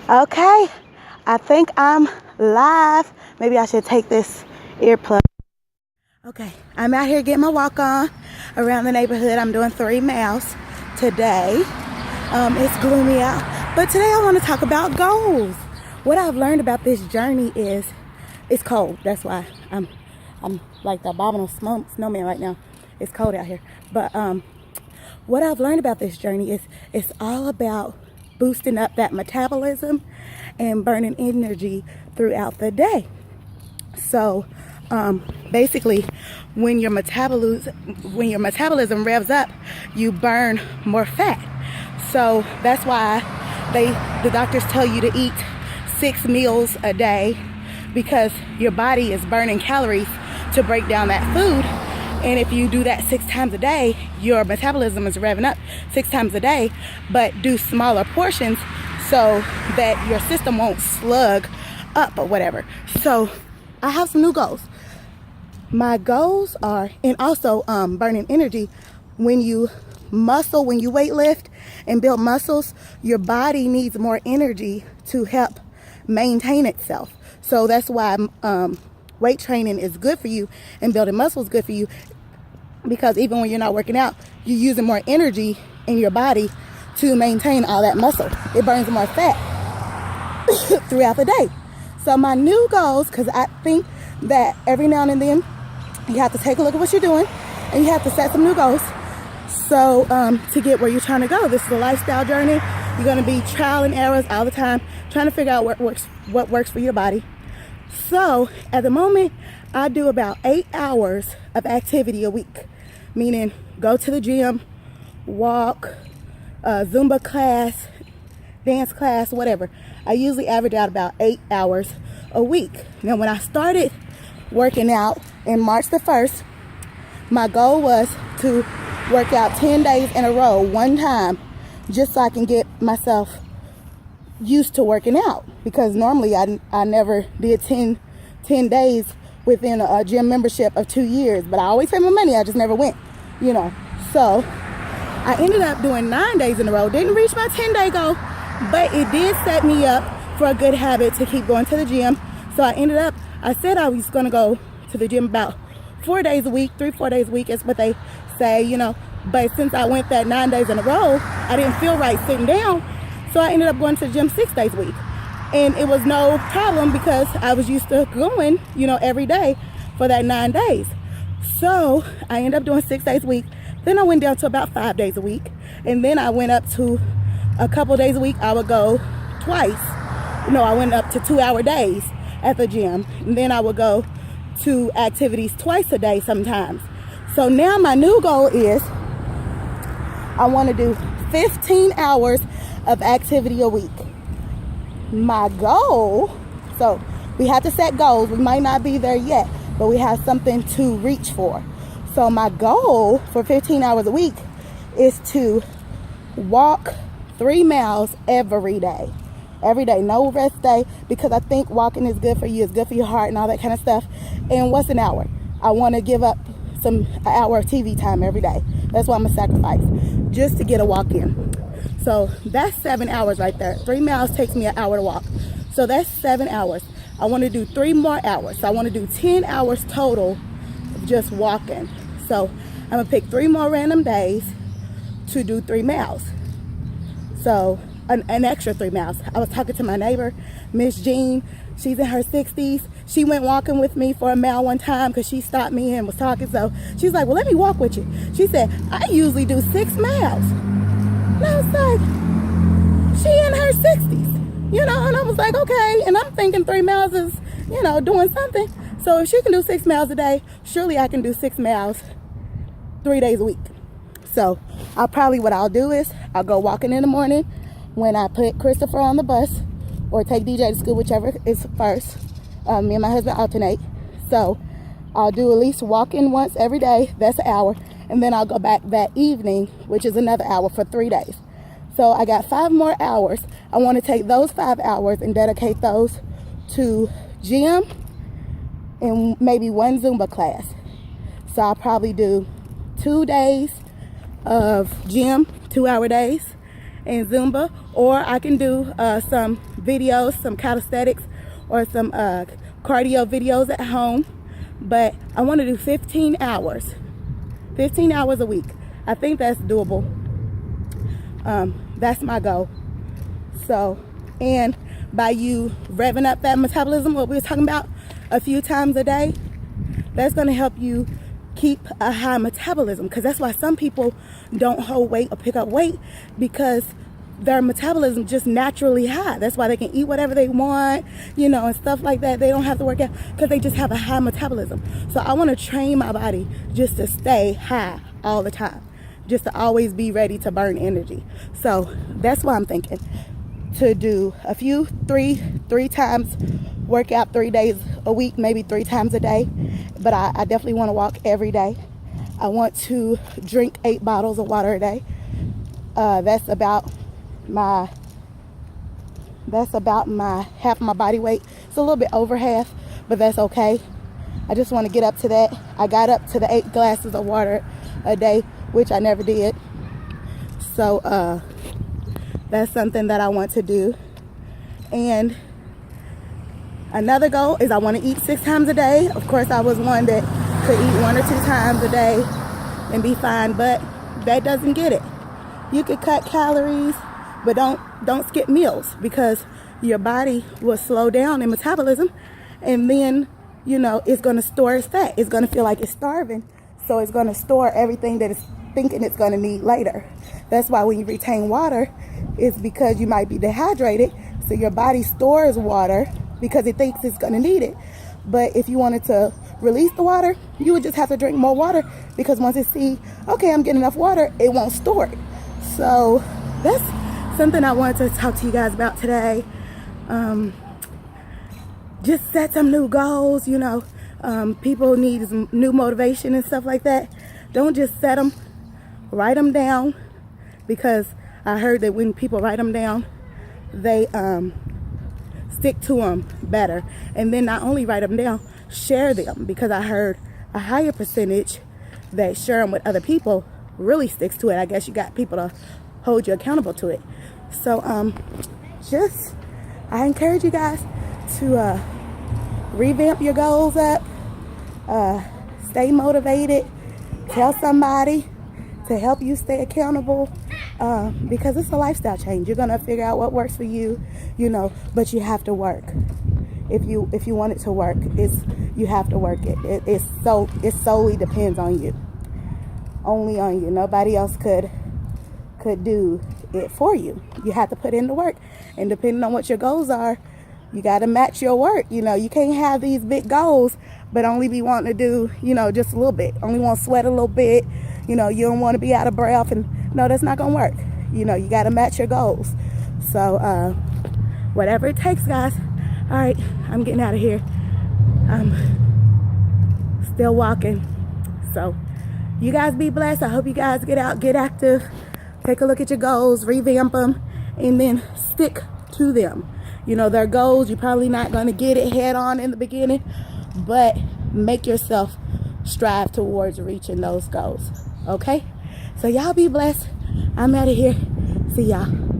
Okay, I think I'm live. Maybe I should take this earplug. Okay, I'm out here getting my walk on around the neighborhood. I'm doing 3 miles today. It's gloomy out, but today I want to talk about goals. What I've learned about this journey is it's cold. That's why I'm like the abominable snowman right now. It's cold out here. But what I've learned about this journey is it's all about boosting up that metabolism and burning energy throughout the day. So basically when your metabolism revs up, you burn more fat. So that's why the doctors tell you to eat 6 meals a day, because your body is burning calories to break down that food. And if you do that 6 times a day, your metabolism is revving up 6 times a day, but do smaller portions so that your system won't slug up or whatever. So I have some new goals. My goals are, and also burning energy. When you weight lift and build muscles, your body needs more energy to help maintain itself. So that's why weight training is good for you and building muscle is good for you, because even when you're not working out, you're using more energy in your body to maintain all that muscle. It burns more fat throughout the day. So my new goals, because I think that every now and then you have to take a look at what you're doing and you have to set some new goals. So to get where you're trying to go, this is a lifestyle journey. You're going to be trial and errors all the time, trying to figure out what works for your body. So at the moment, I do about 8 hours of activity a week, meaning go to the gym, walk, Zumba class, dance class, whatever. I usually average out about 8 hours a week. Now, when I started working out in March the 1st, my goal was to work out 10 days in a row, one time, just so I can get myself used to working out, because normally I never did 10 days within a gym membership of 2 years, but I always paid my money. I just never went, So I ended up doing 9 days in a row. Didn't reach my 10-day goal, but it did set me up for a good habit to keep going to the gym. So I said I was going to go to the gym about 4 days a week, 3-4 days a week is what they say, But since I went that 9 days in a row, I didn't feel right sitting down. So I ended up going to the gym 6 days a week. And it was no problem because I was used to going, every day for that 9 days. So I ended up doing 6 days a week. Then I went down to about 5 days a week. And then I went up to a couple days a week. I would go twice. I went up to 2-hour days at the gym. And then I would go to activities twice a day sometimes. So now my new goal is I want to do 15 hours of activity a week. My goal, so we have to set goals. We might not be there yet, but we have something to reach for. So my goal for 15 hours a week is to walk 3 miles every day. Every day, no rest day, because I think walking is good for you. It's good for your heart and all that kind of stuff. And what's an hour? I want to give up an hour of TV time every day. That's what I'm gonna sacrifice just to get a walk in. So that's 7 hours right there. 3 miles takes me an hour to walk. So that's 7 hours. I want to do 3 more hours. So I want to do 10 hours total of just walking. So I'm gonna pick 3 more random days to do 3 miles. So an extra 3 miles. I was talking to my neighbor, Miss Jean. She's in her 60s. She went walking with me for a mile one time because she stopped me and was talking. So she's like, well, let me walk with you. She said, I usually do 6 miles. And I was like, she in her 60s, and I was like, okay. And I'm thinking 3 miles is, doing something. So if she can do 6 miles a day, surely I can do 6 miles 3 days a week. So what I'll do is I'll go walking in the morning when I put Christopher on the bus, or take DJ to school, whichever is first. Me and my husband alternate. So I'll do at least walking once every day. That's an hour. And then I'll go back that evening, which is another hour, for 3 days. So I got 5 more hours. I want to take those 5 hours and dedicate those to gym and maybe 1 Zumba class. So I'll probably do 2 days of gym, 2-hour days, and Zumba, or I can do some videos, some calisthenics or some cardio videos at home, but I want to do 15 hours a week. I think that's doable. That's my goal. So, and by you revving up that metabolism, what we were talking about, a few times a day, that's going to help you keep a high metabolism, because that's why some people don't hold weight or pick up weight, because their metabolism just naturally high. That's why they can eat whatever they want, you know, and stuff like that. They don't have to work out because they just have a high metabolism. So I want to train my body just to stay high all the time, just to always be ready to burn energy. So that's why I'm thinking to do a few three times workout 3 days a week, maybe 3 times a day. But I definitely want to walk every day. I want to drink 8 bottles of water a day. That's about my half my body weight. It's a little bit over half, but that's okay. I just want to get up to that. I got up to the 8 glasses of water a day, which I never did. So that's something that I want to do. And another goal is I want to eat 6 times a day. Of course, I was one that could eat 1 or 2 times a day and be fine, but that doesn't get it. You could cut calories, but don't skip meals, because your body will slow down in metabolism, and then, you know, it's going to store its fat. It's going to feel like it's starving, so it's going to store everything that it's thinking it's going to need later. That's why when you retain water, it's because you might be dehydrated, so your body stores water because it thinks it's going to need it. But if you wanted to release the water, you would just have to drink more water, because once it see, okay, I'm getting enough water, it won't store it. So that's something I wanted to talk to you guys about today. Just set some new goals, you know. People need some new motivation and stuff like that. Don't just set them, write them down, because I heard that when people write them down, they stick to them better. And then not only write them down, share them, because I heard a higher percentage that share them with other people really sticks to it. I guess you got people to hold you accountable to it. So I encourage you guys to revamp your goals up, stay motivated, tell somebody to help you stay accountable, because it's a lifestyle change. You're gonna figure out what works for you, you know, but you have to work. If you want it to work, you have to work it. It solely depends on you, only on you. Nobody else could do it for you. You have to put in the work, and depending on what your goals are, you got to match your work. You know, you can't have these big goals but only be wanting to do, you know, just a little bit, only want to sweat a little bit. You know, you don't want to be out of breath, and no, that's not gonna work. You know, you got to match your goals. So whatever it takes, guys. All right, I'm getting out of here. I'm still walking. So you guys be blessed. I hope you guys get out, get active, take a look at your goals, revamp them, and then stick to them. You know, their goals, you're probably not going to get it head on in the beginning, but make yourself strive towards reaching those goals. Okay? So y'all be blessed. I'm out of here. See y'all.